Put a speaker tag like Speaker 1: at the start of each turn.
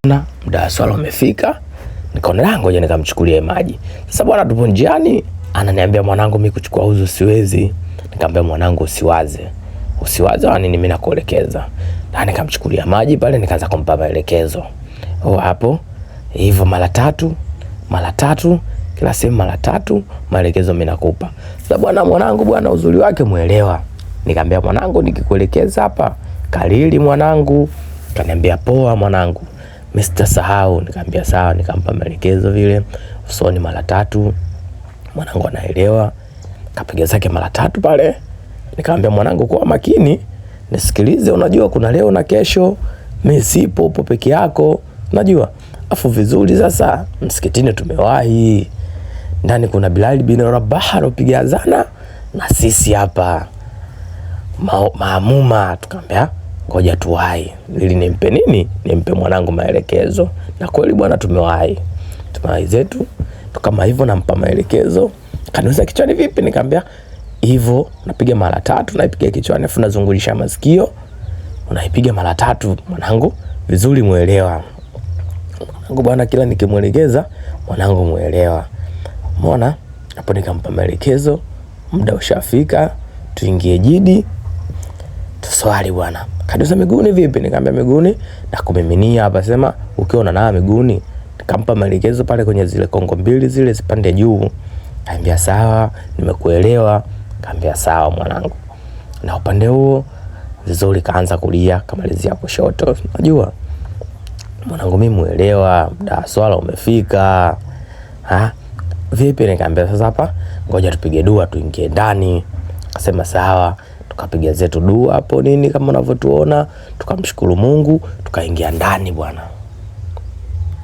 Speaker 1: bwana, muda wa swala umefika. Nikaona ngoja nikamchukulie maji. Sasa bwana, tupo njiani, ananiambia mwanangu, mimi kuchukua uzu siwezi. Nikamwambia mwanangu, usiwaze. Usiwaze wani, mimi nakuelekeza. Na nikamchukulia maji pale, nikaanza kumpa maelekezo. Hapo hivyo mara tatu, kila sehemu mara 3, maelekezo mimi nakupa. Sasa bwana, mwanangu bwana, uzuri wake muelewa. Nikamwambia mwanangu, nikikuelekeza hapa kalili mwanangu. Kaniambia poa mwanangu, mimi sitasahau. Nikamwambia sawa, nikampa maelekezo vile usoni mara 3. Mwanangu anaelewa. Kapiga zake mara 3 pale. Nikamwambia mwanangu, kwa makini nisikilize, unajua kuna leo na kesho, mimi sipo, upo peke yako, unajua. Afu vizuri sasa msikitini tumewahi. Ndani kuna Bilal bin Rabah anapiga adhana na sisi hapa maamuma. Tukamwambia ngoja tuwahi ili nimpe nini, nimpe mwanangu maelekezo. Na kweli bwana, tumewahi zetu kama hivyo, nampa maelekezo. Kaniuliza kichwani vipi? Nikamwambia hivyo, napiga mara 3, naipiga kichwani afu nazungulisha masikio, unaipiga mara 3 mwanangu, vizuri muelewa. Mwanangu bwana, kila nikimuelekeza mwanangu muelewa. Umeona? Hapo nikampa maelekezo, muda ushafika, tuingie jidi tuswali bwana. Kaniuliza miguuni vipi? Nikamwambia miguuni na kumiminia hapa, sema ukiwa unanawa miguuni. Nikampa maelekezo pale kwenye zile kongo mbili zile zipande juu. Kaambia sawa, nimekuelewa. Kaambia sawa mwanangu. Na upande huo vizuri, kaanza kulia, kamalizia kushoto. Unajua mwanangu, mimi muelewa, muda swala umefika. Vipi? Nikamwambia sasa hapa ngoja tupige dua tuingie ndani. Akasema sawa. Tukapiga zetu dua hapo nini kama unavyotuona, tukamshukuru Mungu, tukaingia ndani bwana.